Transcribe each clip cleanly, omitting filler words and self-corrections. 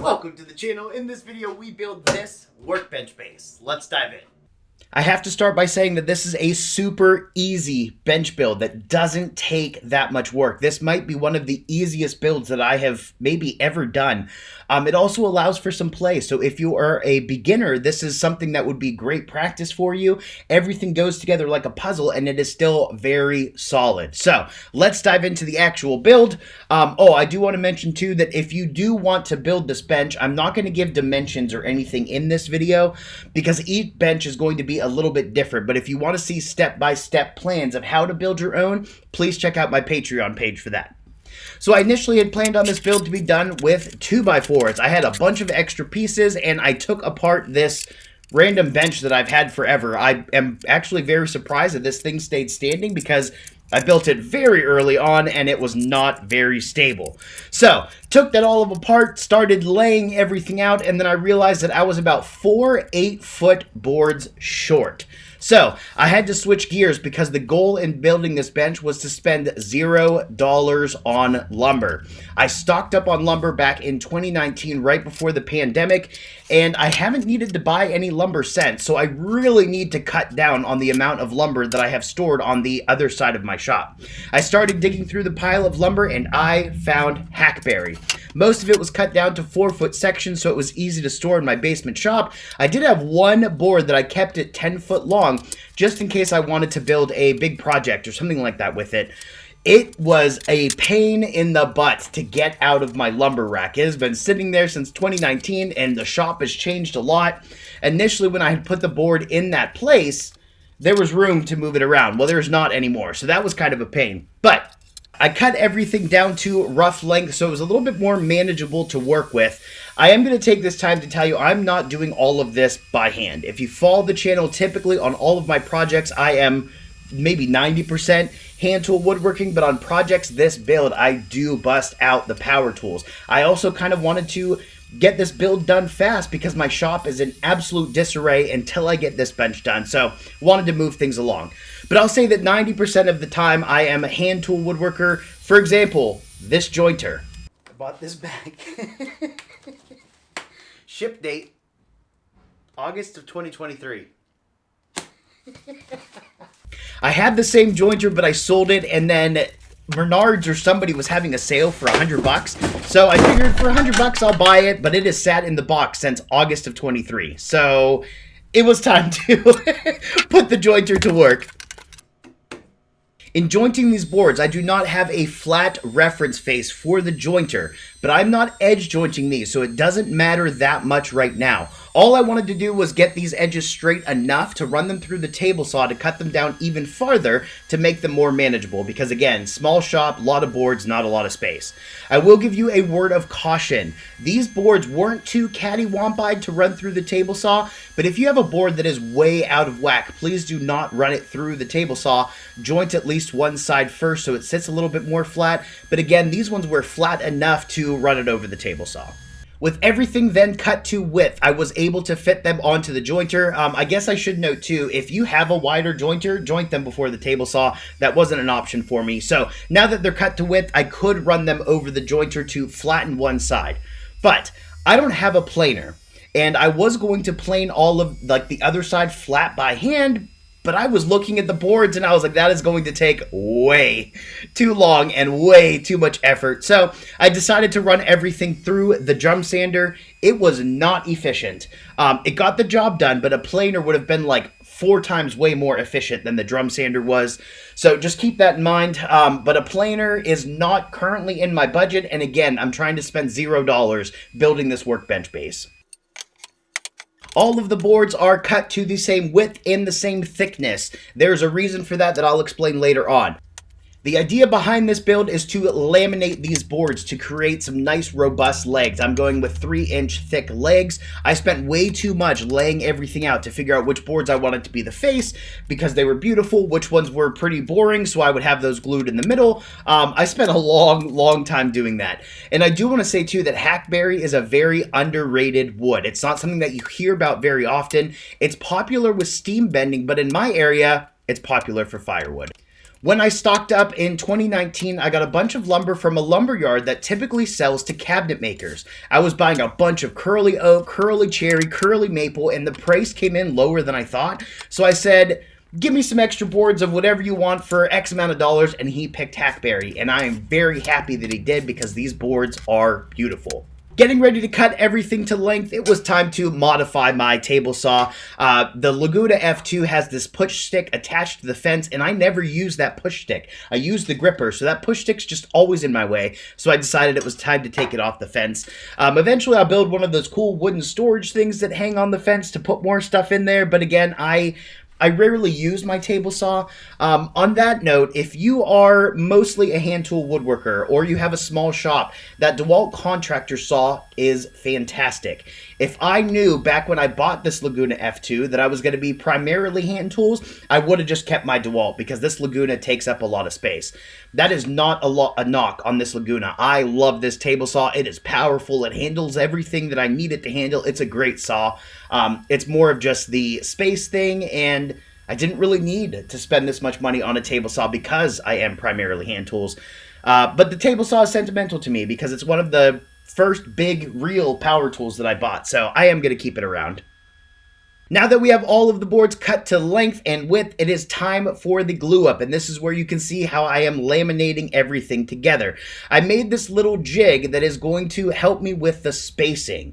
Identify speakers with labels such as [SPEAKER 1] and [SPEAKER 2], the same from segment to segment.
[SPEAKER 1] Welcome to the channel. In this video, we build this workbench base. Let's dive in. I have to start by saying that this is a super easy bench build that doesn't take that much work. This might be one of the easiest builds that I have maybe ever done. It also allows for some play. So if you are a beginner, this is something that would be great practice for you. Everything goes together like a puzzle and it is still very solid. So let's dive into the actual build. I do want to mention too that if you do want to build this bench, I'm not going to give dimensions or anything in this video because each bench is going to be a little bit different. But if you want to see step-by-step plans of how to build your own, please check out my Patreon page for that. So I initially had planned on this build to be done with 2x4s. I had a bunch of extra pieces and I took apart this random bench that I've had forever. I am actually very surprised that this thing stayed standing because I built it very early on and it was not very stable. So, took that all apart, started laying everything out, and then I realized that I was about 4 8-foot boards short. So, I had to switch gears because the goal in building this bench was to spend $0 on lumber. I stocked up on lumber back in 2019, right before the pandemic, and I haven't needed to buy any lumber since, so I really need to cut down on the amount of lumber that I have stored on the other side of my shop. I started digging through the pile of lumber and I found hackberry. Most of it was cut down to 4-foot sections, so it was easy to store in my basement shop. I did have one board that I kept at 10 foot long, just in case I wanted to build a big project or something like that with it. It was a pain in the butt to get out of my lumber rack. It has been sitting there since 2019 and the shop has changed a lot. Initially, when I had put the board in that place, there was room to move it around. Well, there's not anymore, so that was kind of a pain. But I cut everything down to rough length, so it was a little bit more manageable to work with. I am going to take this time to tell you I'm not doing all of this by hand. If you follow the channel, typically on all of my projects, I am maybe 90% hand tool woodworking, but on projects this build, I do bust out the power tools. I also kind of wanted to get this build done fast because my shop is in absolute disarray until I get this bench done, so wanted to move things along. But I'll say that 90% of the time I am a hand tool woodworker. For example, this jointer. I bought this bag. Ship date, August of 2023. I had the same jointer, but I sold it, and then Menards or somebody was having a sale for $100. So I figured for $100 I'll buy it, but it has sat in the box since August of 23. So it was time to put the jointer to work. In jointing these boards, I do not have a flat reference face for the jointer, but I'm not edge jointing these, so it doesn't matter that much right now. All I wanted to do was get these edges straight enough to run them through the table saw to cut them down even farther to make them more manageable, because again, small shop, a lot of boards, not a lot of space. I will give you a word of caution. These boards weren't too cattywampus to run through the table saw, but if you have a board that is way out of whack, please do not run it through the table saw. Joint at least one side first so it sits a little bit more flat, but again, these ones were flat enough to run it over the table saw. With everything then cut to width, I was able to fit them onto the jointer. I guess I should note too, if you have a wider jointer, joint them before the table saw. That wasn't an option for me. So now that they're cut to width, I could run them over the jointer to flatten one side. But I don't have a planer, and I was going to plane all of the other side flat by hand, but I was looking at the boards and I was like, that is going to take way too long and way too much effort. So I decided to run everything through the drum sander. It was not efficient. It got the job done, but a planer would have been like 4 times way more efficient than the drum sander was. So just keep that in mind. But a planer is not currently in my budget. And again, I'm trying to spend $0 building this workbench base. All of the boards are cut to the same width and the same thickness. There's a reason for that I'll explain later on. The idea behind this build is to laminate these boards to create some nice robust legs. I'm going with 3-inch thick legs. I spent way too much laying everything out to figure out which boards I wanted to be the face because they were beautiful, which ones were pretty boring, so I would have those glued in the middle. I spent a long time doing that. And I do want to say too that hackberry is a very underrated wood. It's not something that you hear about very often. It's popular with steam bending, but in my area, it's popular for firewood. When I stocked up in 2019, I got a bunch of lumber from a lumber yard that typically sells to cabinet makers. I was buying a bunch of curly oak, curly cherry, curly maple, and the price came in lower than I thought. So I said, give me some extra boards of whatever you want for X amount of dollars, and he picked hackberry. And I am very happy that he did because these boards are beautiful. Getting ready to cut everything to length, it was time to modify my table saw. The Laguna F2 has this push stick attached to the fence, and I never use that push stick. I use the gripper, so that push stick's just always in my way, so I decided it was time to take it off the fence. Eventually, I'll build one of those cool wooden storage things that hang on the fence to put more stuff in there, but again, I rarely use my table saw. On that note, if you are mostly a hand tool woodworker or you have a small shop, that DeWalt contractor saw is fantastic. If I knew back when I bought this Laguna F2 that I was going to be primarily hand tools, I would have just kept my DeWalt because this Laguna takes up a lot of space. That is not a knock on this Laguna. I love this table saw. It is powerful. It handles everything that I need it to handle. It's a great saw. It's more of just the space thing, and I didn't really need to spend this much money on a table saw because I am primarily hand tools. But the table saw is sentimental to me because it's one of the first big real power tools that I bought, so I am going to keep it around. Now that we have all of the boards cut to length and width, it is time for the glue up, and this is where you can see how I am laminating everything together. I made this little jig that is going to help me with the spacing.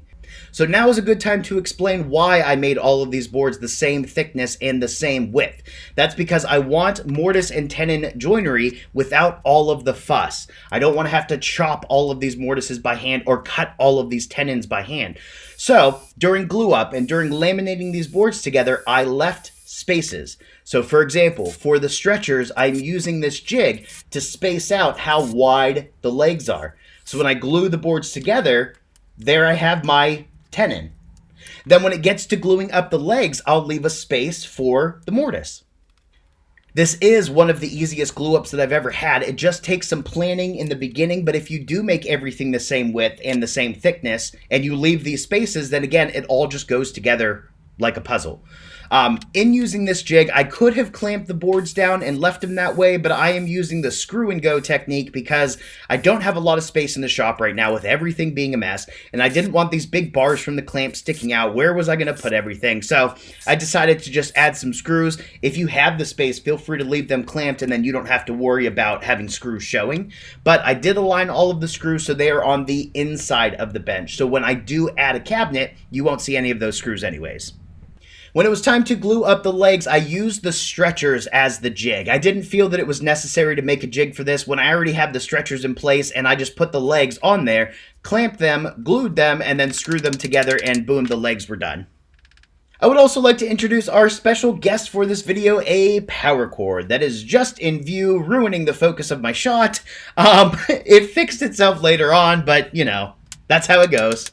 [SPEAKER 1] So now is a good time to explain why I made all of these boards the same thickness and the same width. That's because I want mortise and tenon joinery without all of the fuss. I don't want to have to chop all of these mortises by hand or cut all of these tenons by hand. So during glue up and during laminating these boards together, I left spaces. So for example, for the stretchers, I'm using this jig to space out how wide the legs are. So when I glue the boards together, there I have my tenon. Then when it gets to gluing up the legs, I'll leave a space for the mortise. This is one of the easiest glue ups that I've ever had. It just takes some planning in the beginning, but if you do make everything the same width and the same thickness, and you leave these spaces, then again, it all just goes together like a puzzle. In using this jig, I could have clamped the boards down and left them that way, but I am using the screw and go technique because I don't have a lot of space in the shop right now with everything being a mess, and I didn't want these big bars from the clamp sticking out. Where was I going to put everything? So I decided to just add some screws. If you have the space, feel free to leave them clamped, and then you don't have to worry about having screws showing. But I did align all of the screws so they are on the inside of the bench. So when I do add a cabinet, you won't see any of those screws anyways. When it was time to glue up the legs, I used the stretchers as the jig. I didn't feel that it was necessary to make a jig for this when I already have the stretchers in place, and I just put the legs on there, clamped them, glued them, and then screwed them together, and boom, the legs were done. I would also like to introduce our special guest for this video, a power cord that is just in view, ruining the focus of my shot. It fixed itself later on, but you know, that's how it goes.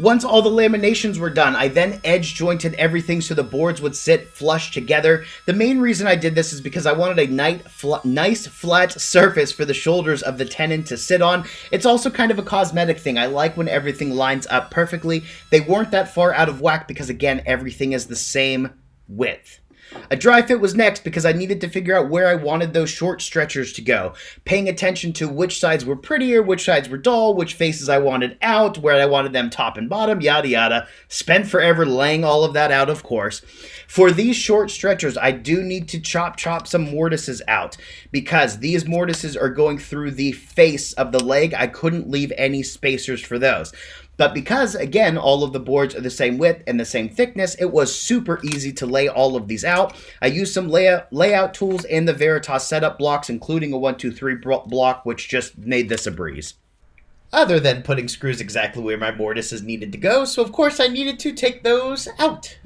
[SPEAKER 1] Once all the laminations were done, I then edge jointed everything so the boards would sit flush together. The main reason I did this is because I wanted a nice flat surface for the shoulders of the tenon to sit on. It's also kind of a cosmetic thing. I like when everything lines up perfectly. They weren't that far out of whack because, again, everything is the same width. A dry fit was next because I needed to figure out where I wanted those short stretchers to go, paying attention to which sides were prettier, which sides were dull, which faces I wanted out, where I wanted them top and bottom, yada yada. Spent forever laying all of that out, of course. For these short stretchers, I do need to chop some mortises out because these mortises are going through the face of the leg. I couldn't leave any spacers for those. But because, again, all of the boards are the same width and the same thickness, it was super easy to lay all of these out. I used some layout tools and the Veritas setup blocks, including a 1-2-3 block, which just made this a breeze. Other than putting screws exactly where my mortises needed to go, so of course I needed to take those out.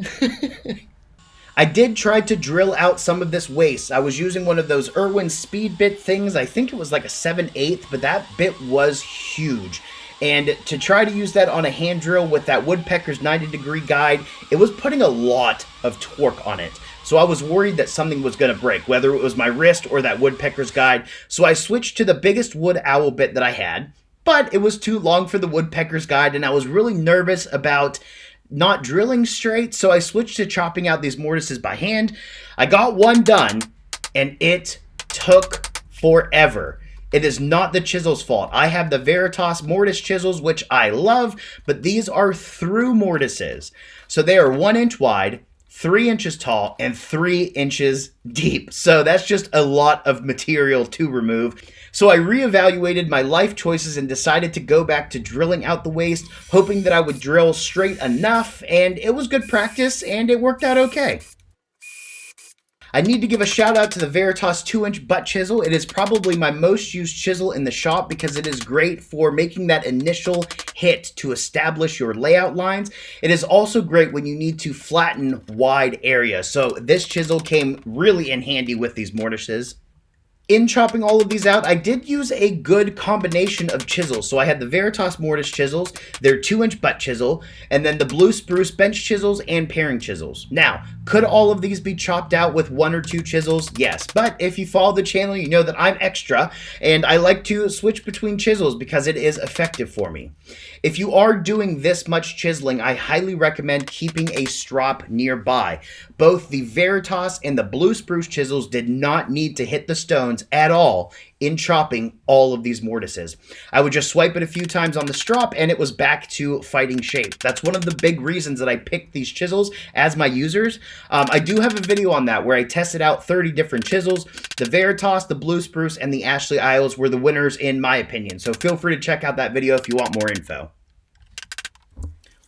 [SPEAKER 1] I did try to drill out some of this waste. I was using one of those Irwin speed bit things. I think it was like a 7/8, but that bit was huge. And to try to use that on a hand drill with that woodpecker's 90-degree guide, it was putting a lot of torque on it. So I was worried that something was going to break, whether it was my wrist or that woodpecker's guide. So I switched to the biggest wood owl bit that I had, but it was too long for the woodpecker's guide, and I was really nervous about not drilling straight, so I switched to chopping out these mortises by hand. I got one done, and it took forever. It is not the chisel's fault. I have the Veritas mortise chisels, which I love, but these are through mortises. So they are 1 inch wide, 3 inches tall, and 3 inches deep. So that's just a lot of material to remove. So I reevaluated my life choices and decided to go back to drilling out the waste, hoping that I would drill straight enough, and it was good practice, and it worked out okay. I need to give a shout out to the Veritas 2-inch butt chisel. It is probably my most used chisel in the shop because it is great for making that initial hit to establish your layout lines. It is also great when you need to flatten wide areas. So this chisel came really in handy with these mortises. In chopping all of these out, I did use a good combination of chisels. So I had the Veritas mortise chisels, their 2-inch butt chisel, and then the blue spruce bench chisels and paring chisels. Now, could all of these be chopped out with 1 or 2 chisels? Yes, but if you follow the channel, you know that I'm extra, and I like to switch between chisels because it is effective for me. If you are doing this much chiseling, I highly recommend keeping a strop nearby. Both the Veritas and the blue spruce chisels did not need to hit the stones at all in chopping all of these mortises. I would just swipe it a few times on the strop and it was back to fighting shape. That's one of the big reasons that I picked these chisels as my users. I do have a video on that where I tested out 30 different chisels. The Veritas, the blue spruce, and the Ashley Isles were the winners in my opinion. So feel free to check out that video if you want more info.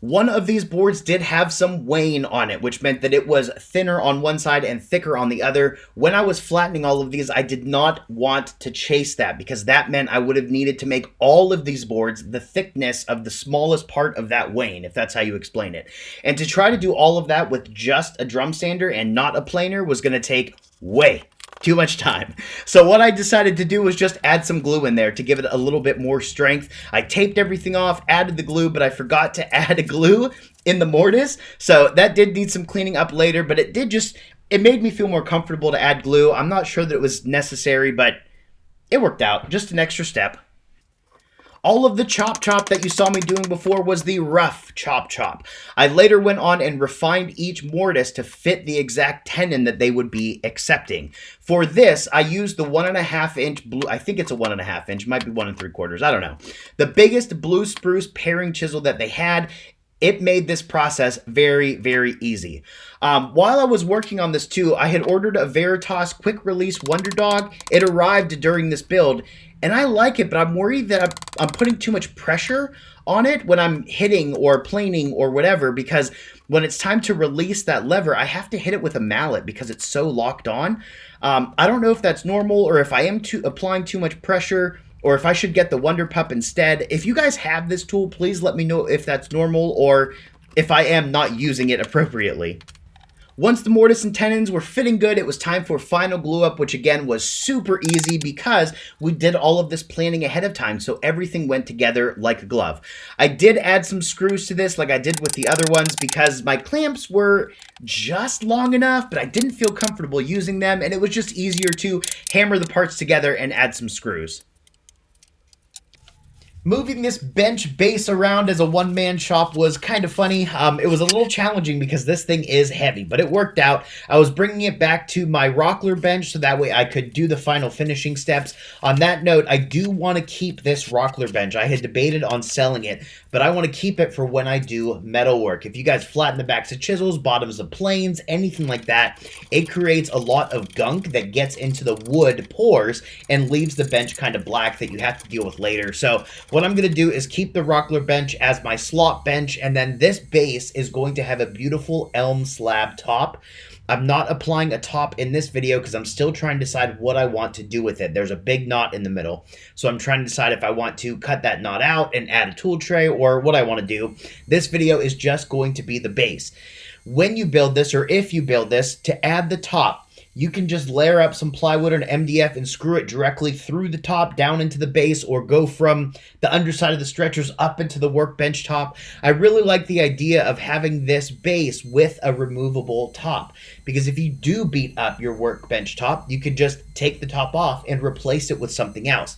[SPEAKER 1] One of these boards did have some wane on it, which meant that it was thinner on one side and thicker on the other. When I was flattening all of these, I did not want to chase that because that meant I would have needed to make all of these boards the thickness of the smallest part of that wane, if that's how you explain it. And to try to do all of that with just a drum sander and not a planer was going to take way too much time. So what I decided to do was just add some glue in there to give it a little bit more strength. I taped everything off, added the glue, but I forgot to add a glue in the mortise. So that did need some cleaning up later, but it made me feel more comfortable to add glue. I'm not sure that it was necessary, but it worked out. Just an extra step. All of the chop that you saw me doing before was the rough chop. I later went on and refined each mortise to fit the exact tenon that they would be accepting. For this, I used the 1.5 inch blue, I think it's a 1.5 inch, might be 1 3/4, I don't know. The biggest blue spruce paring chisel that they had. It made this process very, very easy. While I was working on this too, I had ordered a Veritas quick release Wonder Dog. It arrived during this build, and I like it, but I'm worried that I'm putting too much pressure on it when I'm hitting or planing or whatever, because when it's time to release that lever, I have to hit it with a mallet because it's so locked on. I don't know if that's normal or if I am applying too much pressure, or if I should get the Wonder Pup instead. If you guys have this tool, please let me know if that's normal or if I am not using it appropriately. Once the mortise and tenons were fitting good, it was time for final glue up, which again was super easy because we did all of this planning ahead of time, so everything went together like a glove. I did add some screws to this like I did with the other ones because my clamps were just long enough, but I didn't feel comfortable using them, and it was just easier to hammer the parts together and add some screws. Moving this bench base around as a one-man shop was kind of funny. It was a little challenging because this thing is heavy, but it worked out. I was bringing it back to my rockler bench so that way I could do the final finishing steps. On that note, I do want to keep this rockler bench. I had debated on selling it, but I want to keep it for when I do metal work. If you guys flatten the backs of chisels, bottoms of planes, anything like that, it creates a lot of gunk that gets into the wood pores and leaves the bench kind of black that you have to deal with later. So what I'm going to do is keep the rockler bench as my slot bench, and then this base is going to have a beautiful elm slab top. I'm not applying a top in this video because I'm still trying to decide what I want to do with it. There's a big knot in the middle, so I'm trying to decide if I want to cut that knot out and add a tool tray or what I want to do. This video is just going to be the base. When you build this, or if you build this, to add the top, you can just layer up some plywood or an MDF and screw it directly through the top down into the base, or go from the underside of the stretchers up into the workbench top. I really like the idea of having this base with a removable top, because if you do beat up your workbench top, you could just take the top off and replace it with something else.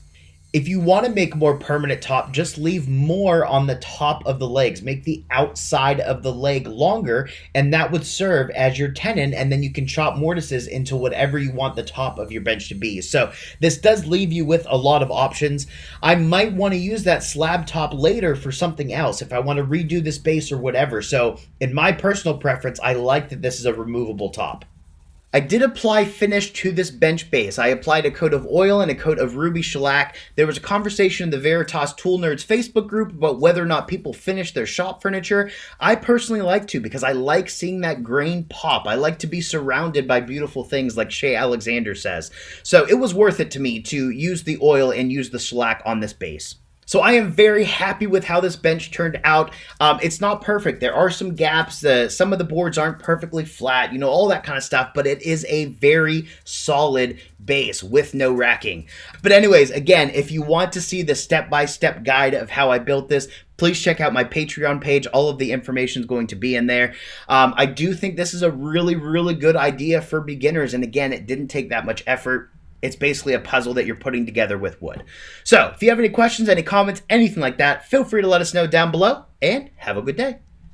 [SPEAKER 1] If you want to make a more permanent top, just leave more on the top of the legs. Make the outside of the leg longer, and that would serve as your tenon, and then you can chop mortises into whatever you want the top of your bench to be. So this does leave you with a lot of options. I might want to use that slab top later for something else if I want to redo this base or whatever. So in my personal preference, I like that this is a removable top. I did apply finish to this bench base. I applied a coat of oil and a coat of ruby shellac. There was a conversation in the Veritas Tool Nerds Facebook group about whether or not people finish their shop furniture. I personally like to because I like seeing that grain pop. I like to be surrounded by beautiful things like Shay Alexander says. So it was worth it to me to use the oil and use the shellac on this base. So I am very happy with how this bench turned out. It's not perfect. There are some gaps. Some of the boards aren't perfectly flat, all that kind of stuff, but it is a very solid base with no racking. But anyways, again, if you want to see the step-by-step guide of how I built this, please check out my Patreon page. All of the information is going to be in there. I do think this is a really, really good idea for beginners. And again, it didn't take that much effort. It's basically a puzzle that you're putting together with wood. So if you have any questions, any comments, anything like that, feel free to let us know down below, and have a good day.